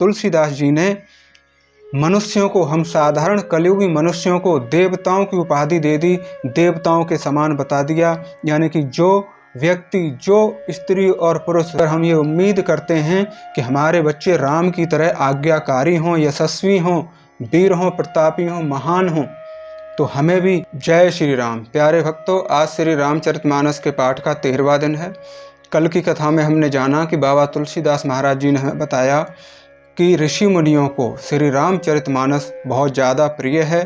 तुलसीदास जी ने मनुष्यों को, हम साधारण कलयुगी मनुष्यों को देवताओं की उपाधि दे दी, देवताओं के समान बता दिया। यानी कि जो व्यक्ति, जो स्त्री और पुरुष, अगर हम ये उम्मीद करते हैं कि हमारे बच्चे राम की तरह आज्ञाकारी हों, यशस्वी हों, वीर हों, प्रतापी हों, महान हों, तो हमें भी। जय श्री राम। प्यारे भक्तों, आज श्री रामचरितमानस के पाठ का 13वां दिन है। कल की कथा में हमने जाना कि बाबा तुलसीदास महाराज जी ने हमें बताया कि ऋषि मुनियों को श्री रामचरितमानस बहुत ज़्यादा प्रिय है।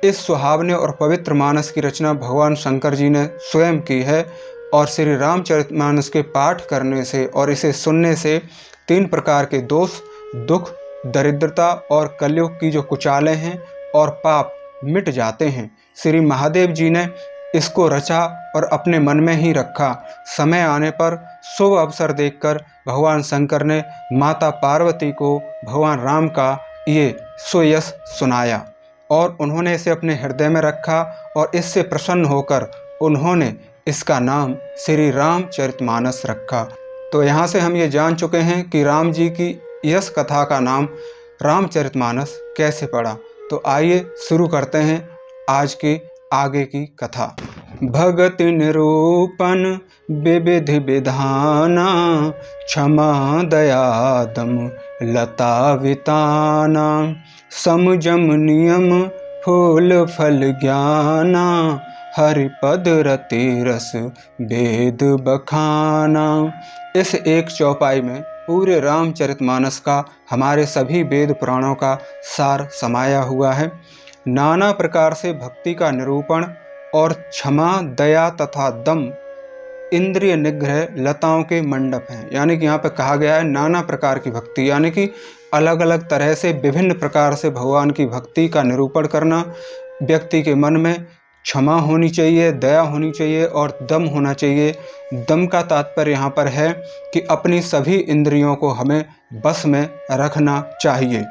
इस सुहावने और पवित्र मानस की रचना भगवान शंकर जी ने स्वयं की है और श्री रामचरितमानस के पाठ करने से और इसे सुनने से 3 प्रकार के दोष, दुख, दरिद्रता और कलयुग की जो कुचालें हैं और पाप मिट जाते हैं। श्री महादेव जी ने इसको रचा और अपने मन में ही रखा। समय आने पर शुभ अवसर देखकर भगवान शंकर ने माता पार्वती को भगवान राम का ये सुयश सुनाया और उन्होंने इसे अपने हृदय में रखा और इससे प्रसन्न होकर उन्होंने इसका नाम श्री रामचरितमानस रखा। तो यहाँ से हम ये जान चुके हैं कि राम जी की यश कथा का नाम रामचरितमानस कैसे पड़ा। तो आइए शुरू करते हैं आज की आगे की कथा। भगति निरूपण विविधि विधाना, क्षमा दया दम लता विताना, समजम नियम फूल फल ज्ञाना, हरिपद रति रस वेद बखाना। इस एक चौपाई में पूरे रामचरितमानस का, हमारे सभी वेद पुराणों का सार समाया हुआ है। नाना प्रकार से भक्ति का निरूपण और क्षमा, दया तथा दम इंद्रिय निग्रह लताओं के मंडप हैं। यानी कि यहाँ पे कहा गया है नाना प्रकार की भक्ति, यानी कि अलग अलग तरह से, विभिन्न प्रकार से भगवान की भक्ति का निरूपण करना। व्यक्ति के मन में क्षमा होनी चाहिए, दया होनी चाहिए और दम होना चाहिए। दम का तात्पर्य यहाँ पर है कि अपनी सभी इंद्रियों को हमें बस में रखना चाहिए।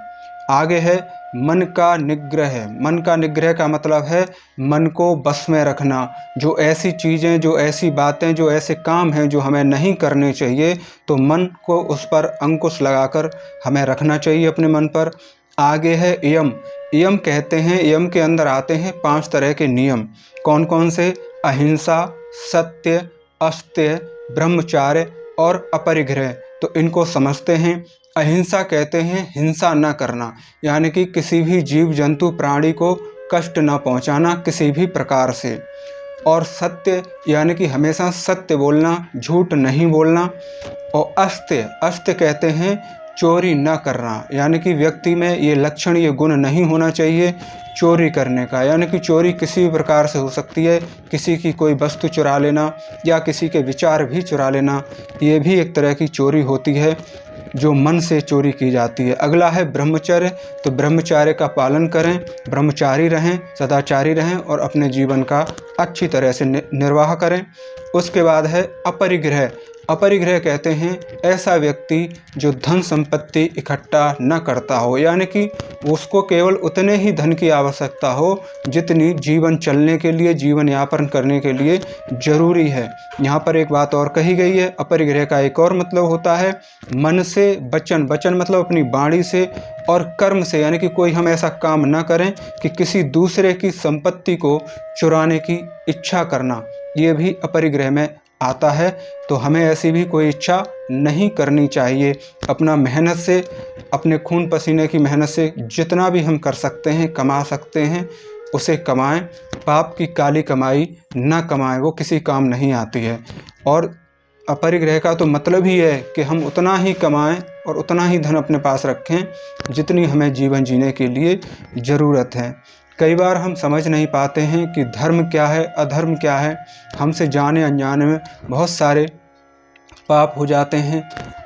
आगे है मन का निग्रह। मन का निग्रह का मतलब है मन को बस में रखना। जो ऐसी चीज़ें, जो ऐसी बातें, जो ऐसे काम हैं जो हमें नहीं करने चाहिए, तो मन को उस पर अंकुश लगाकर हमें रखना चाहिए अपने मन पर। आगे है यम। यम कहते हैं, यम के अंदर आते हैं 5 तरह के नियम। कौन कौन से? अहिंसा, सत्य, अस्त्य, ब्रह्मचार्य और अपरिग्रह। तो इनको समझते हैं। अहिंसा कहते हैं हिंसा न करना, यानी कि किसी भी जीव जंतु प्राणी को कष्ट न पहुंचाना किसी भी प्रकार से। और सत्य यानी कि हमेशा सत्य बोलना, झूठ नहीं बोलना। और अस्त्य, अस्त्य कहते हैं चोरी न करना, यानी कि व्यक्ति में ये लक्षण, ये गुण नहीं होना चाहिए चोरी करने का। यानी कि चोरी किसी भी प्रकार से हो सकती है, किसी की कोई वस्तु चुरा लेना या किसी के विचार भी चुरा लेना, ये भी एक तरह की चोरी होती है जो मन से चोरी की जाती है। अगला है ब्रह्मचर्य। तो ब्रह्मचर्य का पालन करें, ब्रह्मचारी रहें, सदाचारी रहें और अपने जीवन का अच्छी तरह से निर्वाह करें। उसके बाद है अपरिग्रह। अपरिग्रह कहते हैं ऐसा व्यक्ति जो धन संपत्ति इकट्ठा न करता हो, यानी कि उसको केवल उतने ही धन की आवश्यकता हो जितनी जीवन चलने के लिए, जीवन यापन करने के लिए जरूरी है। यहाँ पर एक बात और कही गई है, अपरिग्रह का एक और मतलब होता है मन से वचन। वचन मतलब अपनी वाणी से, और कर्म से, यानी कि कोई हम ऐसा काम ना करें कि किसी दूसरे की संपत्ति को चुराने की इच्छा करना, ये भी अपरिग्रह में आता है। तो हमें ऐसी भी कोई इच्छा नहीं करनी चाहिए। अपना मेहनत से, अपने खून पसीने की मेहनत से जितना भी हम कर सकते हैं, कमा सकते हैं, उसे कमाएं। पाप की काली कमाई ना कमाएं, वो किसी काम नहीं आती है। और अपरिग्रह का तो मतलब ही है कि हम उतना ही कमाएं और उतना ही धन अपने पास रखें जितनी हमें जीवन जीने के लिए ज़रूरत है। कई बार हम समझ नहीं पाते हैं कि धर्म क्या है, अधर्म क्या है। हमसे जाने अनजाने में बहुत सारे पाप हो जाते हैं,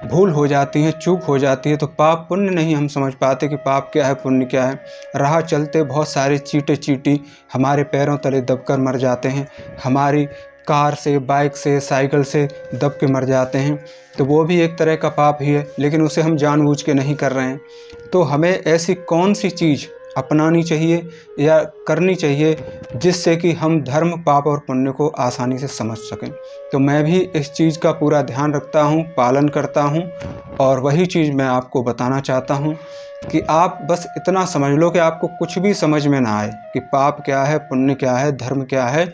भूल हो जाती है, चूक हो जाती है। तो पाप पुण्य नहीं हम समझ पाते कि पाप क्या है, पुण्य क्या है। राह चलते बहुत सारे चींटे चींटी हमारे पैरों तले दबकर मर जाते हैं, हमारी कार से, बाइक से, साइकिल से दब के मर जाते हैं। तो वो भी एक तरह का पाप ही है, लेकिन उसे हम जानबूझ के नहीं कर रहे हैं। तो हमें ऐसी कौन सी चीज़ अपनानी चाहिए या करनी चाहिए, जिससे कि हम धर्म, पाप और पुण्य को आसानी से समझ सकें। तो मैं भी इस चीज़ का पूरा ध्यान रखता हूँ, पालन करता हूँ, और वही चीज़ मैं आपको बताना चाहता हूँ कि आप बस इतना समझ लो कि आपको कुछ भी समझ में ना आए कि पाप क्या है, पुण्य क्या है, धर्म क्या है,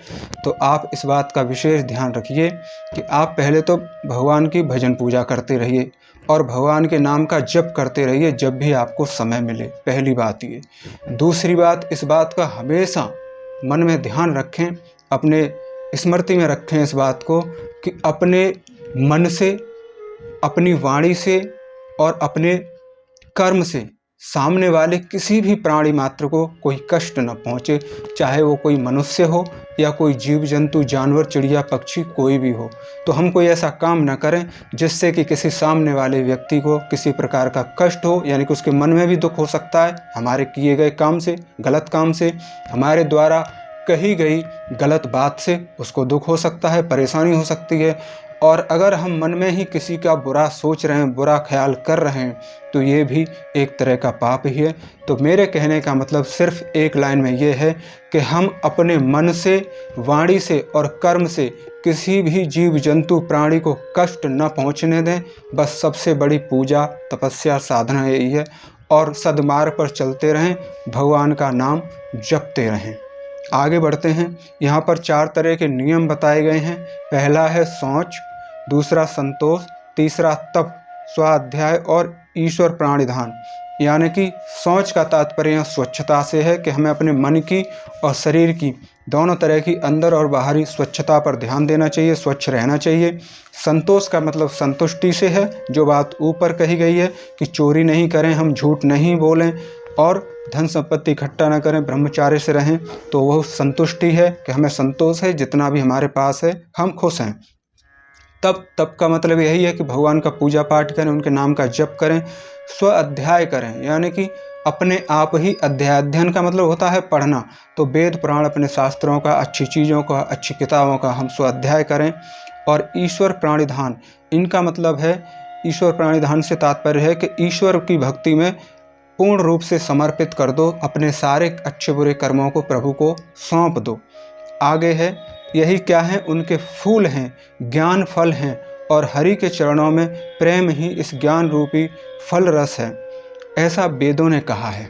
तो आप इस बात का विशेष ध्यान रखिए कि आप पहले तो भगवान की भजन पूजा करते रहिए और भगवान के नाम का जप करते रहिए जब भी आपको समय मिले। पहली बात ये। दूसरी बात, इस बात का हमेशा मन में ध्यान रखें, अपने स्मृति में रखें इस बात को कि अपने मन से, अपनी वाणी से और अपने कर्म से सामने वाले किसी भी प्राणी मात्र को कोई कष्ट न पहुँचे, चाहे वो कोई मनुष्य हो या कोई जीव जंतु, जानवर, चिड़िया, पक्षी, कोई भी हो। तो हम कोई ऐसा काम न करें जिससे कि किसी सामने वाले व्यक्ति को किसी प्रकार का कष्ट हो, यानी कि उसके मन में भी दुख हो सकता है हमारे किए गए काम से, गलत काम से, हमारे द्वारा कही गई गलत बात से उसको दुख हो सकता है, परेशानी हो सकती है। और अगर हम मन में ही किसी का बुरा सोच रहे हैं, बुरा ख्याल कर रहे हैं, तो ये भी एक तरह का पाप ही है। तो मेरे कहने का मतलब सिर्फ एक लाइन में ये है कि हम अपने मन से, वाणी से और कर्म से किसी भी जीव जंतु प्राणी को कष्ट न पहुंचने दें। बस सबसे बड़ी पूजा, तपस्या, साधना यही है, और सद्मार्ग पर चलते रहें, भगवान का नाम जपते रहें। आगे बढ़ते हैं। यहाँ पर 4 तरह के नियम बताए गए हैं। पहला है शौच, दूसरा संतोष, तीसरा तप, स्वाध्याय और ईश्वर प्राणिधान। यानी कि शौच का तात्पर्य यहाँ स्वच्छता से है कि हमें अपने मन की और शरीर की दोनों तरह की अंदर और बाहरी स्वच्छता पर ध्यान देना चाहिए, स्वच्छ रहना चाहिए। संतोष का मतलब संतुष्टि से है, जो बात ऊपर कही गई है कि चोरी नहीं करें, हम झूठ नहीं बोलें और धन संपत्ति इकट्ठा न करें, ब्रह्मचार्य से रहें, तो वह संतुष्टि है कि हमें संतोष है, जितना भी हमारे पास है हम खुश हैं। तप का मतलब यही है कि भगवान का पूजा पाठ करें, उनके नाम का जप करें, स्व अध्याय करें, यानी कि अपने आप ही अध्याय। अध्ययन का मतलब होता है पढ़ना, तो वेद पुराण, अपने शास्त्रों का, अच्छी चीज़ों का, अच्छी किताबों का हम स्व अध्याय करें। और ईश्वर प्राणिधान, इनका मतलब है, ईश्वर प्राणिधान से तात्पर्य है कि ईश्वर की भक्ति में पूर्ण रूप से समर्पित कर दो, अपने सारे अच्छे बुरे कर्मों को प्रभु को सौंप दो। आगे है, यही क्या है, उनके फूल हैं, ज्ञान फल हैं, और हरि के चरणों में प्रेम ही इस ज्ञान रूपी फल रस है, ऐसा वेदों ने कहा है।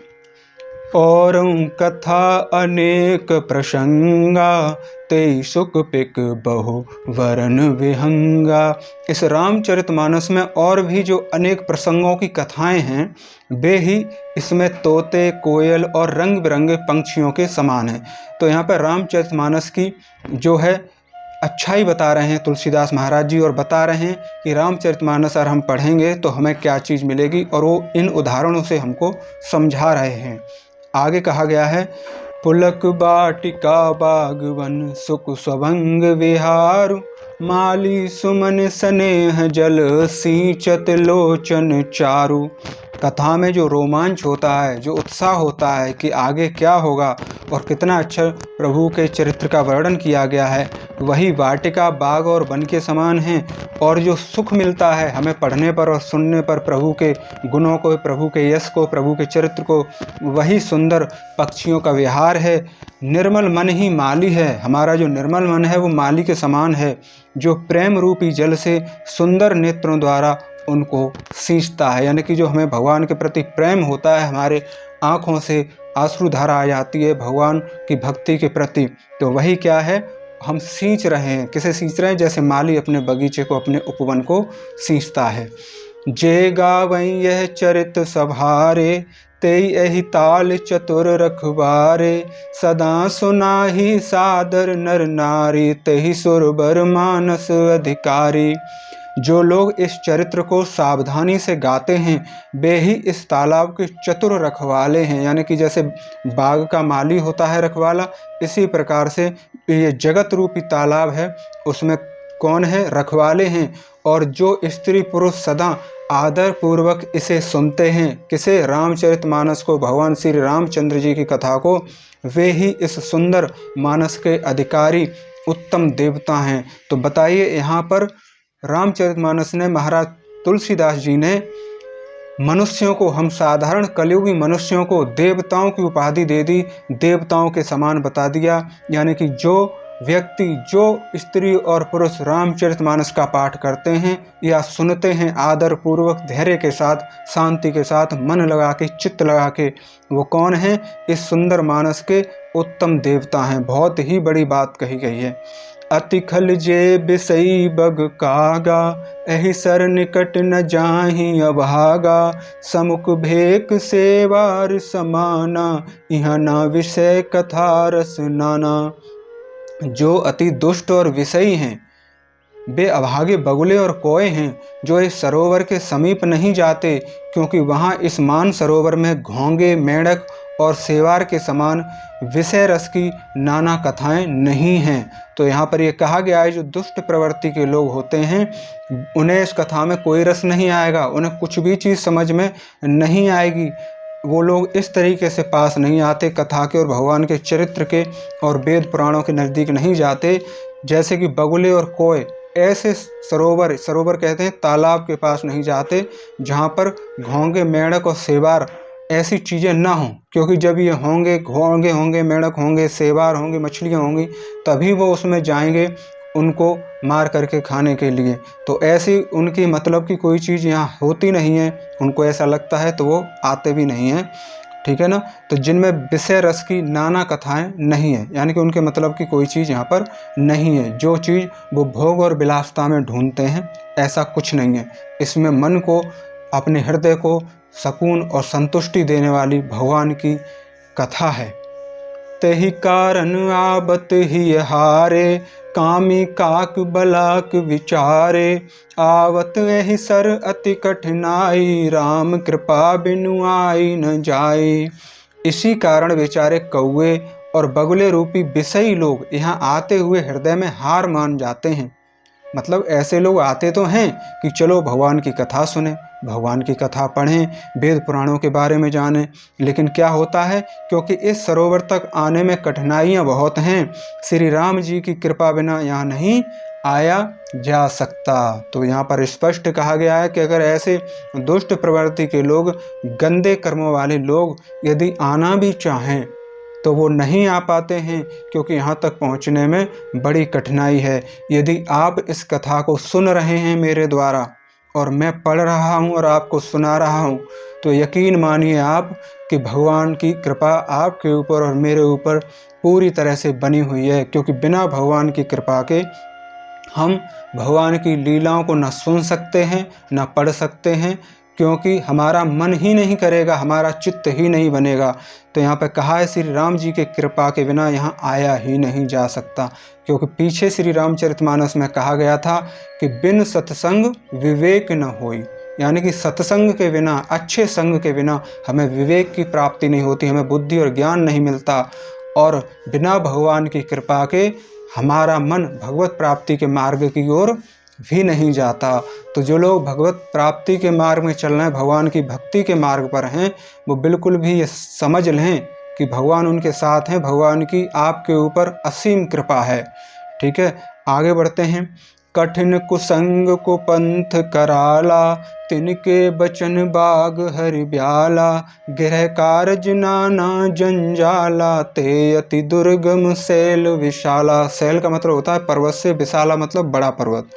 और कथा अनेक प्रसंगा, तेई सुख पिक बहु वरन विहंगा। इस रामचरितमानस में और भी जो अनेक प्रसंगों की कथाएं हैं, वे ही इसमें तोते, कोयल और रंग बिरंगे पंछियों के समान हैं। तो यहाँ पर रामचरितमानस की जो है अच्छाई बता रहे हैं तुलसीदास महाराज जी, और बता रहे हैं कि रामचरितमानस अगर हम पढ़ेंगे तो हमें क्या चीज़ मिलेगी, और वो इन उदाहरणों से हमको समझा रहे हैं। आगे कहा गया है, पुलक बाटिका बागवन सुख स्वभंग विहारु, माली सुमन स्नेह जल सींचत लोचन चारु। कथा में जो रोमांच होता है, जो उत्साह होता है कि आगे क्या होगा और कितना अच्छा प्रभु के चरित्र का वर्णन किया गया है, वही वाटिका, बाग और वन के समान हैं। और जो सुख मिलता है हमें पढ़ने पर और सुनने पर प्रभु के गुणों को, प्रभु के यश को, प्रभु के चरित्र को, वही सुंदर पक्षियों का विहार है। निर्मल मन ही माली है, हमारा जो निर्मल मन है वो माली के समान है, जो प्रेम रूपी जल से सुंदर नेत्रों द्वारा उनको सींचता है। यानी कि जो हमें भगवान के प्रति प्रेम होता है, हमारे आँखों से आंसुधारा आ जाती है भगवान की भक्ति के प्रति, तो वही क्या है, हम सींच रहे हैं। किसे सींच रहे हैं? जैसे माली अपने बगीचे को, अपने उपवन को सींचता है। जे गावई यह चरित सभारे, तेई एहि ताल चतुर रखबारे, सदा सुनाही सादर नर नारी, तेहि सुरबर मानस अधिकारी। जो लोग इस चरित्र को सावधानी से गाते हैं, वे ही इस तालाब के चतुर रखवाले हैं। यानी कि जैसे बाग का माली होता है रखवाला, इसी प्रकार से ये जगत रूपी तालाब है, उसमें कौन है? रखवाले हैं। और जो स्त्री पुरुष सदा आदर पूर्वक इसे सुनते हैं, किसे? रामचरितमानस को, भगवान श्री रामचंद्र जी की कथा को, वे ही इस सुंदर मानस के अधिकारी उत्तम देवता हैं। तो बताइए, यहाँ पर रामचरितमानस ने महाराज तुलसीदास जी ने मनुष्यों को, हम साधारण कलयुगी मनुष्यों को देवताओं की उपाधि दे दी, देवताओं के समान बता दिया। यानी कि जो व्यक्ति, जो स्त्री और पुरुष रामचरितमानस का पाठ करते हैं या सुनते हैं आदर पूर्वक, धैर्य के साथ, शांति के साथ, मन लगा के, चित्त लगा के, वो कौन है? इस सुंदर मानस के उत्तम देवता हैं। बहुत ही बड़ी बात कही गई है। अति खल जे बिसई बग कागा, एहि सर निकट न जाहि अभागा, समुख भेक सेवार समाना, इह न विषय कथा रस नाना। जो अति दुष्ट और विषयी हैं, वे अभागे बगुले और कौए हैं, जो इस सरोवर के समीप नहीं जाते, क्योंकि वहाँ इस मान सरोवर में घोंगे, मेंढक और सेवार के समान विषय रस की नाना कथाएं नहीं हैं। तो यहाँ पर यह कहा गया है, जो दुष्ट प्रवृत्ति के लोग होते हैं उन्हें इस कथा में कोई रस नहीं आएगा, उन्हें कुछ भी चीज़ समझ में नहीं आएगी। वो लोग इस तरीके से पास नहीं आते कथा के और भगवान के चरित्र के और वेद पुराणों के नज़दीक नहीं जाते, जैसे कि बगुले और कोए ऐसे सरोवर कहते हैं, तालाब के पास नहीं जाते जहाँ पर घोंगे, मेंढक और सेवार ऐसी चीज़ें ना हों। क्योंकि जब ये होंगे, मेंढक होंगे, सेवार होंगे, मछलियाँ होंगी, तभी वो उसमें जाएंगे उनको मार करके खाने के लिए। तो ऐसी उनकी मतलब की कोई चीज़ यहाँ होती नहीं है, उनको ऐसा लगता है तो वो आते भी नहीं हैं। ठीक है ना। तो जिनमें विषय रस की नाना कथाएं नहीं है, यानी कि उनके मतलब की कोई चीज़ यहाँ पर नहीं है। जो चीज़ वो भोग और विलासता में ढूंढते हैं, ऐसा कुछ नहीं है। इसमें मन को, अपने हृदय को सुकून और संतुष्टि देने वाली भगवान की कथा है। तेहि कारण आबत ही हारे, कामी काक बलाक विचारे, आवत एहि सर अति कठिनाई, राम कृपा बिनु आई न जाए। इसी कारण बेचारे कौवे और बगुले रूपी विषयी लोग यहाँ आते हुए हृदय में हार मान जाते हैं। मतलब ऐसे लोग आते तो हैं कि चलो भगवान की कथा सुने, भगवान की कथा पढ़ें, वेद पुराणों के बारे में जानें, लेकिन क्या होता है, क्योंकि इस सरोवर तक आने में कठिनाइयाँ बहुत हैं, श्री राम जी की कृपा बिना यहाँ नहीं आया जा सकता। तो यहाँ पर स्पष्ट कहा गया है कि अगर ऐसे दुष्ट प्रवृत्ति के लोग, गंदे कर्मों वाले लोग यदि आना भी चाहें तो वो नहीं आ पाते हैं, क्योंकि यहाँ तक पहुँचने में बड़ी कठिनाई है। यदि आप इस कथा को सुन रहे हैं मेरे द्वारा और मैं पढ़ रहा हूँ और आपको सुना रहा हूँ, तो यकीन मानिए आप कि भगवान की कृपा आपके ऊपर और मेरे ऊपर पूरी तरह से बनी हुई है। क्योंकि बिना भगवान की कृपा के हम भगवान की लीलाओं को न सुन सकते हैं, न पढ़ सकते हैं, क्योंकि हमारा मन ही नहीं करेगा, हमारा चित्त ही नहीं बनेगा। तो यहाँ पर कहा है, श्री राम जी के कृपा के बिना यहाँ आया ही नहीं जा सकता। क्योंकि पीछे श्री रामचरितमानस में कहा गया था कि बिन सत्संग विवेक न होई, यानी कि सत्संग के बिना, अच्छे संग के बिना हमें विवेक की प्राप्ति नहीं होती, हमें बुद्धि और ज्ञान नहीं मिलता। और बिना भगवान की कृपा के हमारा मन भगवत प्राप्ति के मार्ग की ओर भी नहीं जाता। तो जो लोग भगवत प्राप्ति के मार्ग में चल रहे हैं, भगवान की भक्ति के मार्ग पर हैं, वो बिल्कुल भी ये समझ लें कि भगवान उनके साथ हैं, भगवान की आपके ऊपर असीम कृपा है। ठीक है, आगे बढ़ते हैं। कठिन कुसंग को पंथ कराला, तिनके बचन बाग हरि ब्याला, गृह कारज नाना जंजाला, ते अति दुर्गम शैल विशाला। शैल का मतलब होता है पर्वत से, विशाला मतलब बड़ा पर्वत।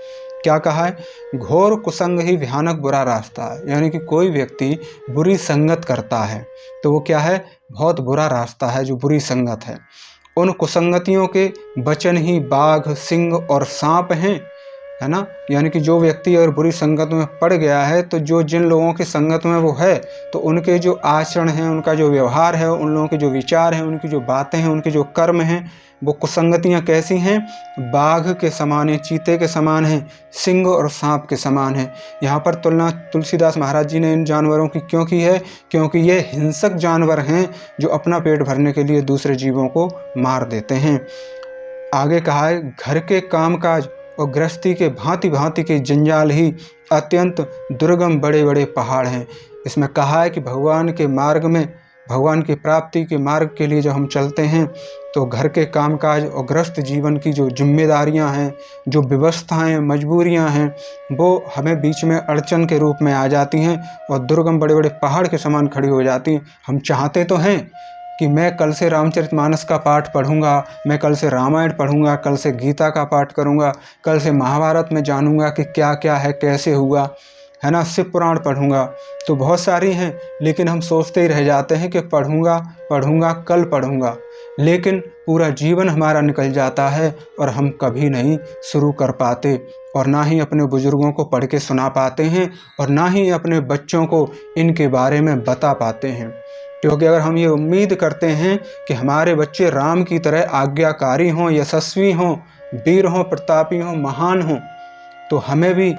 क्या कहा है? घोर कुसंग ही भयानक बुरा रास्ता है। यानी कि कोई व्यक्ति बुरी संगत करता है तो वो क्या है? बहुत बुरा रास्ता है जो बुरी संगत है। उन कुसंगतियों के वचन ही बाघ, सिंह और सांप हैं, है ना। यानी कि जो व्यक्ति अगर बुरी संगत में पड़ गया है, तो जो जिन लोगों की संगत में वो है, तो उनके जो आचरण हैं, उनका जो व्यवहार है, उन लोगों के जो विचार हैं, उनकी जो बातें हैं, उनके जो कर्म हैं, वो कुसंगतियाँ कैसी हैं? बाघ के समान है, चीते के समान है, सिंह और सांप के समान है। यहाँ पर तुलना तुलसीदास महाराज जी ने इन जानवरों की क्यों की है? क्योंकि ये हिंसक जानवर हैं जो अपना पेट भरने के लिए दूसरे जीवों को मार देते हैं। आगे कहा है, घर के कामकाज और गृहस्थी के भांति भांति के जंजाल ही अत्यंत दुर्गम बड़े बड़े पहाड़ हैं। इसमें कहा है कि भगवान के मार्ग में भगवान की प्राप्ति के मार्ग के लिए जब हम चलते हैं तो घर के कामकाज और गृहस्थ जीवन की जो जिम्मेदारियां हैं, जो व्यवस्थाएं, मजबूरियां हैं, वो हमें बीच में अड़चन के रूप में आ जाती हैं और दुर्गम बड़े बड़े पहाड़ के समान खड़ी हो जाती हैं। हम चाहते तो हैं कि मैं कल से रामचरितमानस का पाठ पढ़ूंगा, मैं कल से रामायण पढ़ूंगा, कल से गीता का पाठ करूंगा, कल से महाभारत में जानूंगा कि क्या क्या है, कैसे हुआ, है ना, शिव पुराण पढ़ूंगा। तो बहुत सारी हैं, लेकिन हम सोचते ही रह जाते हैं कि पढ़ूंगा पढ़ूंगा कल पढ़ूंगा, लेकिन पूरा जीवन हमारा निकल जाता है और हम कभी नहीं शुरू कर पाते, और ना ही अपने बुजुर्गों को पढ़ के सुना पाते हैं, और ना ही अपने बच्चों को इनके बारे में बता पाते हैं। क्योंकि अगर हम ये उम्मीद करते हैं कि हमारे बच्चे राम की तरह आज्ञाकारी हों, यशस्वी हों, वीर हों, प्रतापी हों, महान हों, तो हमें भी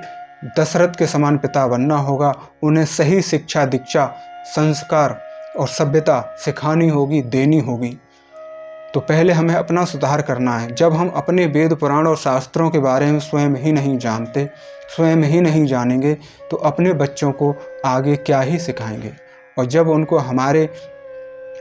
दशरथ के समान पिता बनना होगा। उन्हें सही शिक्षा, दीक्षा, संस्कार और सभ्यता सिखानी होगी, देनी होगी। तो पहले हमें अपना सुधार करना है। जब हम अपने वेद पुराण और शास्त्रों के बारे में स्वयं ही नहीं जानते, स्वयं ही नहीं जानेंगे, तो अपने बच्चों को आगे क्या ही सिखाएंगे। और जब उनको हमारे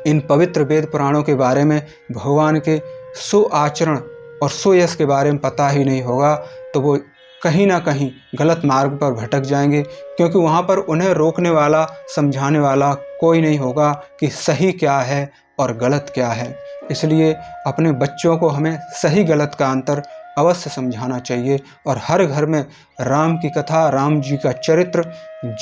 इन पवित्र वेद पुराणों के बारे में, भगवान के सुआचरण और सुयश के बारे में पता ही नहीं होगा, तो वो कहीं ना कहीं गलत मार्ग पर भटक जाएंगे, क्योंकि वहाँ पर उन्हें रोकने वाला, समझाने वाला कोई नहीं होगा कि सही क्या है और गलत क्या है। इसलिए अपने बच्चों को हमें सही गलत का अंतर अवश्य समझाना चाहिए, और हर घर में राम की कथा, राम जी का चरित्र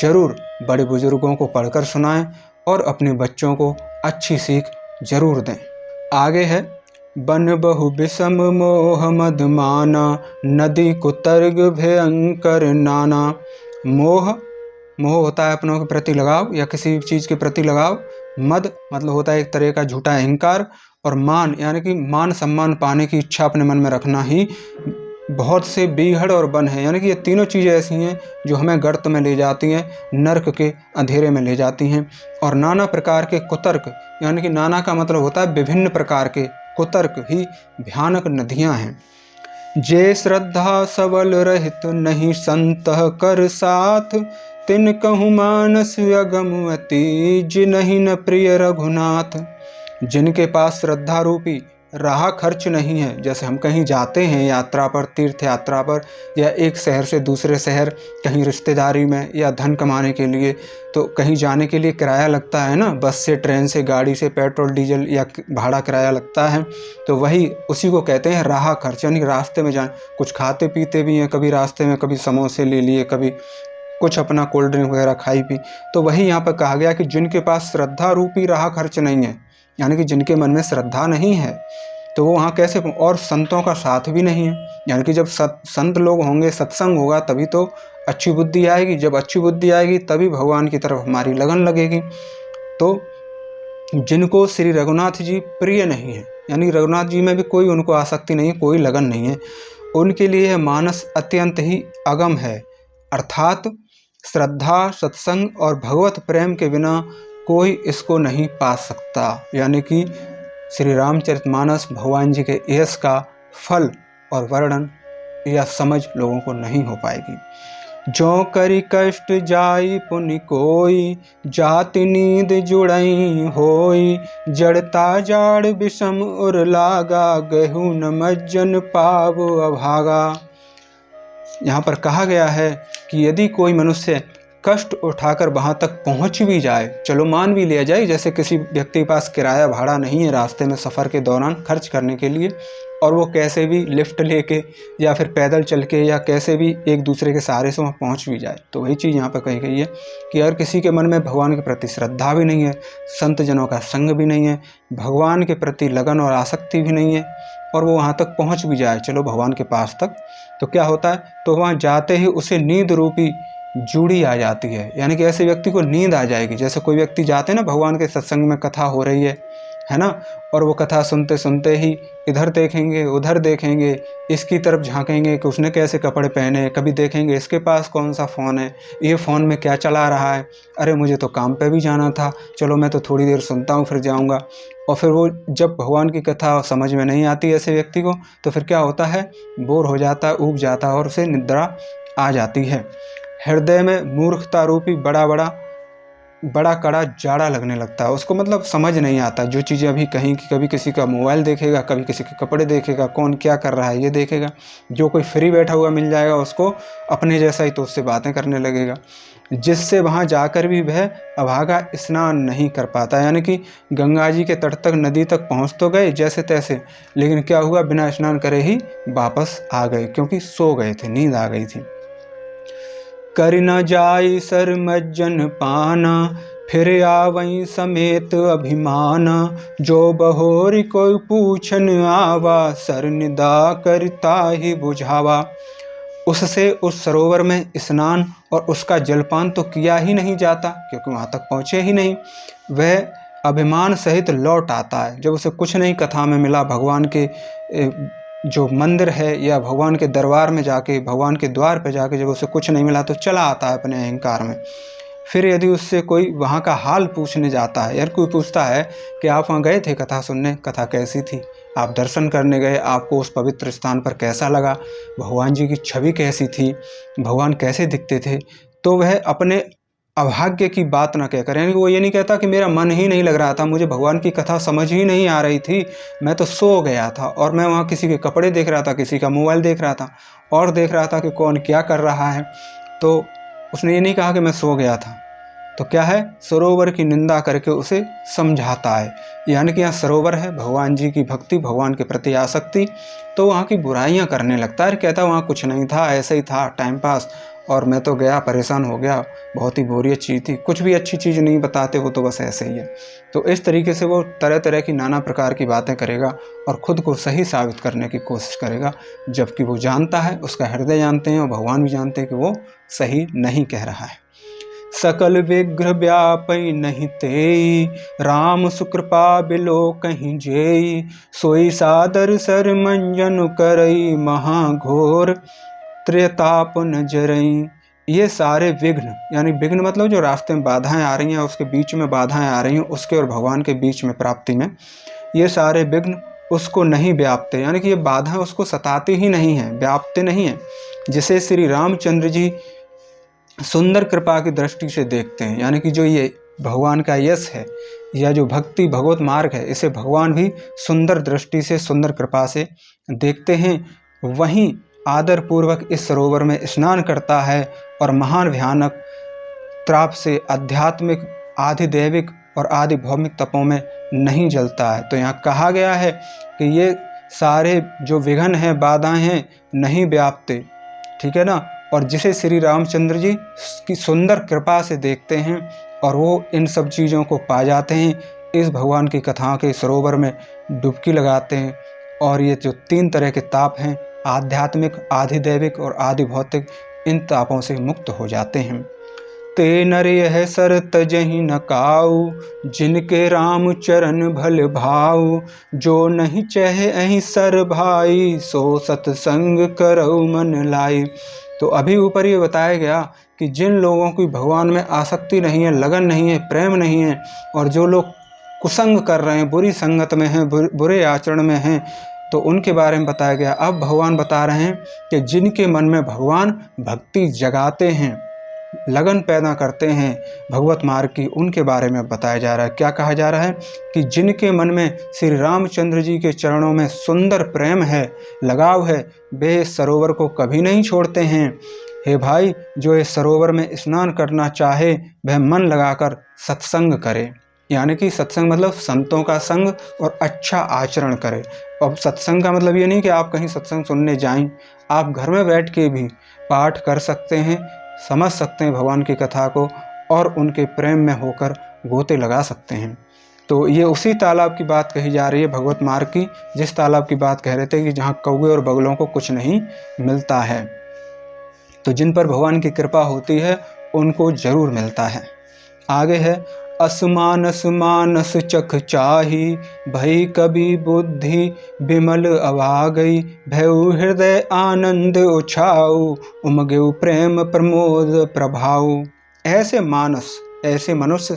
जरूर बड़े बुजुर्गों को पढ़कर सुनाएं और अपने बच्चों को अच्छी सीख जरूर दें। आगे है, बन बहु विषम मोह मद माना, नदी कुतर्ग भयंकर नाना। मोह, मोह होता है अपनों के प्रति लगाव या किसी चीज़ के प्रति लगाव। मद मतलब होता है एक तरह का झूठा अहंकार, और मान यानी कि मान सम्मान पाने की इच्छा अपने मन में रखना ही बहुत से बीहड़ और बन है। यानी कि ये तीनों चीज़ें ऐसी हैं जो हमें गर्त में ले जाती हैं, नरक के अंधेरे में ले जाती हैं। और नाना प्रकार के कुतर्क, यानी कि नाना का मतलब होता है विभिन्न प्रकार के, कुतर्क ही भयानक नदियां हैं। जे श्रद्धा सबल रहित नहीं संत कर साथ, तिन कहूँ मानस अगम अति, जिनहि न प्रिय रघुनाथ। जिनके पास श्रद्धा रूपी राह खर्च नहीं है, जैसे हम कहीं जाते हैं यात्रा पर, तीर्थ यात्रा पर, या एक शहर से दूसरे शहर कहीं रिश्तेदारी में या धन कमाने के लिए, तो कहीं जाने के लिए किराया लगता है ना, बस से, ट्रेन से, गाड़ी से पेट्रोल डीजल या भाड़ा किराया लगता है। तो वही उसी को कहते हैं राह खर्च, यानी रास्ते में जाए, कुछ खाते पीते भी हैं कभी रास्ते में, कभी समोसे ले लिए, कभी कुछ अपना कोल्ड ड्रिंक वगैरह खाई पी। तो वही यहाँ पर कहा गया कि जिनके पास श्रद्धा रूपी राह खर्च नहीं है, यानी कि जिनके मन में श्रद्धा नहीं है, तो वो वहाँ कैसे, और संतों का साथ भी नहीं है, यानी कि जब संत लोग होंगे, सत्संग होगा, तभी तो अच्छी बुद्धि आएगी। जब अच्छी बुद्धि आएगी तभी भगवान की तरफ हमारी लगन लगेगी। तो जिनको श्री रघुनाथ जी प्रिय नहीं है, यानी रघुनाथ जी में भी कोई उनको आसक्ति नहीं है, कोई लगन नहीं है, उनके लिए मानस अत्यंत ही अगम है। अर्थात श्रद्धा, सत्संग और भगवत प्रेम के बिना कोई इसको नहीं पा सकता। यानी कि श्री रामचरितमानस भगवान जी के यश का फल और वर्णन या समझ लोगों को नहीं हो पाएगी। जो करी कष्ट जाई पुनि कोई, जाति नींद जुड़ई होई, जड़ता जाड़ विषम उर लागा, गहू न मज्जन पाव अभागा। यहाँ पर कहा गया है कि यदि कोई मनुष्य कष्ट उठाकर वहाँ तक पहुँच भी जाए, चलो मान भी लिया जाए, जैसे किसी व्यक्ति के पास किराया भाड़ा नहीं है रास्ते में सफ़र के दौरान खर्च करने के लिए, और वो कैसे भी लिफ्ट लेके या फिर पैदल चल के या कैसे भी एक दूसरे के सहारे से वहाँ पहुँच भी जाए, तो वही चीज़ यहाँ पर कही गई है कि अगर किसी के मन में भगवान के प्रति श्रद्धा भी नहीं है, संत जनों का संग भी नहीं है, भगवान के प्रति लगन और आसक्ति भी नहीं है, और वो वहाँ तक पहुँच भी जाए, चलो भगवान के पास तक, तो क्या होता है, तो वहाँ जाते ही उसे नींद रूपी जूड़ी आ जाती है। यानी कि ऐसे व्यक्ति को नींद आ जाएगी। जैसे कोई व्यक्ति जाते हैं ना, भगवान के सत्संग में कथा हो रही है ना, और वो कथा सुनते सुनते ही इधर देखेंगे, उधर देखेंगे, इसकी तरफ झांकेंगे कि उसने कैसे कपड़े पहने, कभी देखेंगे इसके पास कौन सा फ़ोन है, ये फ़ोन में क्या चला रहा है, अरे मुझे तो काम पे भी जाना था, चलो मैं तो थोड़ी देर सुनता हूँ फिर जाऊँगा। और फिर वो जब भगवान की कथा समझ में नहीं आती ऐसे व्यक्ति को, तो फिर क्या होता है, बोर हो जाता है, ऊब जाता है और उसे निद्रा आ जाती है। हृदय में मूर्खता रूपी बड़ा बड़ा बड़ा कड़ा जाड़ा लगने लगता है उसको, मतलब समझ नहीं आता। जो चीज़ें अभी कहीं की, कभी किसी का मोबाइल देखेगा, कभी किसी के कपड़े देखेगा, कौन क्या कर रहा है ये देखेगा। जो कोई फ्री बैठा हुआ मिल जाएगा उसको अपने जैसा ही तो उससे बातें करने लगेगा, जिससे वहाँ जाकर भी वह अभागा स्नान नहीं कर पाता। यानी कि गंगा जी के तट तक, नदी तक पहुँच तो गए जैसे तैसे, लेकिन क्या हुआ, बिना स्नान करे ही वापस आ गए, क्योंकि सो गए थे, नींद आ गई थी। कर न जाई सर मज्जन पाना, फिर आवई समेत अभिमान। जो बहोरी कोई पूछन आवा, सर निदा करता ही बुझावा। उससे उस सरोवर में स्नान और उसका जलपान तो किया ही नहीं जाता, क्योंकि वहाँ तक पहुँचे ही नहीं। वह अभिमान सहित लौट आता है। जब उसे कुछ नहीं कथा में मिला, भगवान के जो मंदिर है या भगवान के दरबार में जाके, भगवान के द्वार पे जाके जब उसे कुछ नहीं मिला तो चला आता है अपने अहंकार में। फिर यदि उससे कोई वहाँ का हाल पूछने जाता है, यार कोई पूछता है कि आप वहाँ गए थे कथा सुनने, कथा कैसी थी, आप दर्शन करने गए, आपको उस पवित्र स्थान पर कैसा लगा, भगवान जी की छवि कैसी थी, भगवान कैसे दिखते थे, तो वह अपने अभाग्य की बात ना कहकर, यानी कि वो ये नहीं कहता कि मेरा मन ही नहीं लग रहा था, मुझे भगवान की कथा समझ ही नहीं आ रही थी, मैं तो सो गया था और मैं वहाँ किसी के कपड़े देख रहा था, किसी का मोबाइल देख रहा था और देख रहा था कि कौन क्या कर रहा है। तो उसने ये नहीं कहा कि मैं सो गया था। तो क्या है, सरोवर की निंदा करके उसे समझाता है। यानी कि यहाँ सरोवर है, भगवान जी की भक्ति, भगवान के प्रति आसक्ति, तो वहाँ की बुराइयाँ करने लगता है। कहता वहाँ कुछ नहीं था, ऐसे ही था टाइम पास, और मैं तो गया परेशान हो गया, बहुत ही बोरियत चीज़ थी, कुछ भी अच्छी चीज़ नहीं बताते हो, तो बस ऐसे ही है। तो इस तरीके से वो तरह तरह की नाना प्रकार की बातें करेगा और ख़ुद को सही साबित करने की कोशिश करेगा, जबकि वो जानता है, उसका हृदय जानते हैं और भगवान भी जानते हैं कि वो सही नहीं कह रहा है। सकल विग्रह व्यापई नहीं तेई, राम सुकृपा बिलो कहीं जेई। सोई सादर सर मंजन करई, महाघोर त्रेताप न जरई। ये सारे विघ्न, यानी विघ्न मतलब जो रास्ते में बाधाएं आ रही हैं, उसके बीच में बाधाएं आ रही हैं, उसके और भगवान के बीच में प्राप्ति में, ये सारे विघ्न उसको नहीं व्यापते, यानी कि ये बाधाएं उसको सताती ही नहीं हैं, व्यापते नहीं हैं। जिसे श्री रामचंद्र जी सुंदर कृपा की दृष्टि से देखते हैं, यानी कि जो ये भगवान का यश है या जो भक्ति भगवत मार्ग है, इसे भगवान भी सुंदर दृष्टि से, सुंदर कृपा से देखते हैं। वहीं आदर पूर्वक इस सरोवर में स्नान करता है और महान भयानक त्राप से आध्यात्मिक, आधिदैविक और आदि भौमिक तपों में नहीं जलता है। तो यहाँ कहा गया है कि ये सारे जो विघ्न हैं, बाधाएं हैं, नहीं व्यापते, ठीक है ना। और जिसे श्री रामचंद्र जी की सुंदर कृपा से देखते हैं और वो इन सब चीज़ों को पा जाते हैं, इस भगवान की कथाओं के सरोवर में डुबकी लगाते हैं और ये जो 3 तरह के ताप हैं, आध्यात्मिक, आधिदैविक और आदि भौतिक, इन तापों से मुक्त हो जाते हैं। ते नर यह सर तजहि न काऊ, जिनके राम चरण भल भाऊ। जो नहीं चहे अहि सर भाई, सो सत्संग करऊ मन लाई। तो अभी ऊपर ये बताया गया कि जिन लोगों की भगवान में आसक्ति नहीं है, लगन नहीं है, प्रेम नहीं है, और जो लोग कुसंग कर रहे हैं, बुरी संगत में हैं, बुरे आचरण में हैं, तो उनके बारे में बताया गया। अब भगवान बता रहे हैं कि जिनके मन में भगवान भक्ति जगाते हैं, लगन पैदा करते हैं भगवत मार्ग की, उनके बारे में बताया जा रहा है। क्या कहा जा रहा है कि जिनके मन में श्री रामचंद्र जी के चरणों में सुंदर प्रेम है, लगाव है, वे इस सरोवर को कभी नहीं छोड़ते हैं। हे भाई, जो इस सरोवर में स्नान करना चाहे वह मन लगाकर सत्संग करे, यानी कि सत्संग मतलब संतों का संग और अच्छा आचरण करे। अब सत्संग का मतलब ये नहीं कि आप कहीं सत्संग सुनने जाएं, आप घर में बैठ के भी पाठ कर सकते हैं, समझ सकते हैं भगवान की कथा को और उनके प्रेम में होकर गोते लगा सकते हैं। तो ये उसी तालाब की बात कही जा रही है भगवत मार्ग की, जिस तालाब की बात कह रहे थे कि जहाँ कौवे और बगलों को कुछ नहीं मिलता है। तो जिन पर भगवान की कृपा होती है उनको जरूर मिलता है। आगे है, असमानस मानस चख चाही, भई कभी बुद्धि बिमल अभागई। भयउ हृदय आनंद उछाऊ, उमगेउ प्रेम प्रमोद प्रभाऊ। ऐसे मानस, ऐसे मनुष्य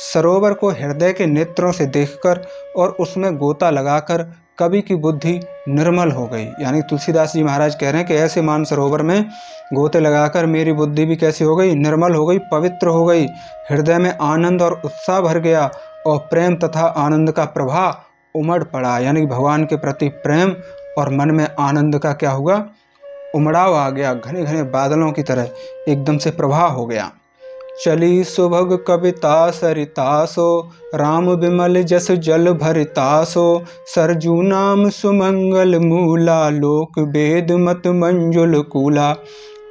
सरोवर को हृदय के नेत्रों से देखकर और उसमें गोता लगाकर कवि की बुद्धि निर्मल हो गई। यानी तुलसीदास जी महाराज कह रहे हैं कि ऐसे मानसरोवर में गोते लगाकर मेरी बुद्धि भी कैसी हो गई, निर्मल हो गई, पवित्र हो गई। हृदय में आनंद और उत्साह भर गया और प्रेम तथा आनंद का प्रवाह उमड़ पड़ा। यानी कि भगवान के प्रति प्रेम और मन में आनंद का क्या हुआ, उमड़ाव आ गया, घने घने बादलों की तरह एकदम से प्रवाह हो गया। चली सुभग कविता सरितासो, राम विमल जस जल भरितासो, सरजू नाम सुमंगल मूला, लोक वेद मत मंजुल कूला।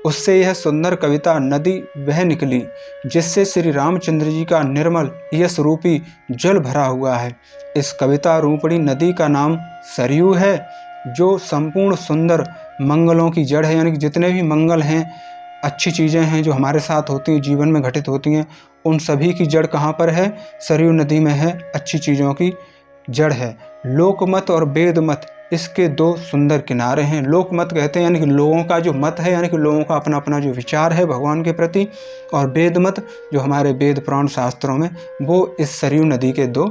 उससे यह सुंदर कविता नदी बह निकली जिससे श्री रामचंद्र जी का निर्मल यश रूपी जल भरा हुआ है। इस कविता रूपणी नदी का नाम सरयू है, जो संपूर्ण सुंदर मंगलों की जड़ है। यानी कि जितने भी मंगल हैं, अच्छी चीज़ें हैं जो हमारे साथ होती हैं, जीवन में घटित होती हैं, उन सभी की जड़ कहाँ पर है, सरयू नदी में है, अच्छी चीज़ों की जड़ है। लोकमत और वेदमत इसके दो सुंदर किनारे हैं। लोकमत कहते हैं यानी कि लोगों का जो मत है, यानी कि लोगों का अपना अपना जो विचार है भगवान के प्रति, और वेदमत जो हमारे वेद पुराण शास्त्रों में, वो इस सरयू नदी के दो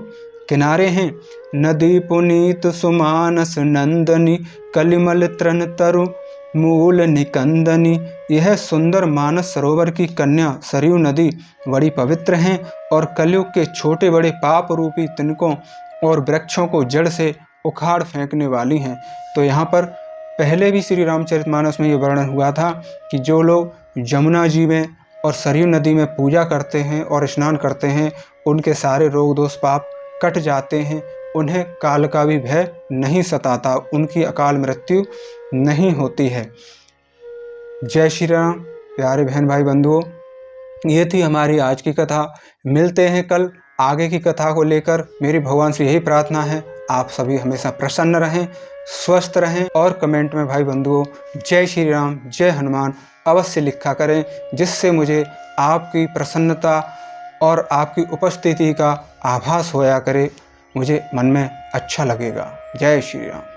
किनारे हैं। नदी पुनीत सुमानस नंदनी, कलिमल तृण तरु मूल निकंदनी। यह सुंदर मानस सरोवर की कन्या सरयू नदी बड़ी पवित्र हैं और कलयुग के छोटे बड़े पाप रूपी तिनकों और वृक्षों को जड़ से उखाड़ फेंकने वाली हैं। तो यहाँ पर पहले भी श्री रामचरितमानस में ये वर्णन हुआ था कि जो लोग यमुना जी में और सरयू नदी में पूजा करते हैं और स्नान करते हैं, उनके सारे रोग दोष पाप कट जाते हैं, उन्हें काल का भी भय नहीं सताता, उनकी अकाल मृत्यु नहीं होती है। जय श्री राम। प्यारे बहन भाई बंधुओं, ये थी हमारी आज की कथा। मिलते हैं कल आगे की कथा को लेकर। मेरी भगवान से यही प्रार्थना है, आप सभी हमेशा प्रसन्न रहें, स्वस्थ रहें, और कमेंट में भाई बंधुओं जय श्री राम, जय हनुमान अवश्य लिखा करें, जिससे मुझे आपकी प्रसन्नता और आपकी उपस्थिति का आभास होया करे, मुझे मन में अच्छा लगेगा। जय श्री राम।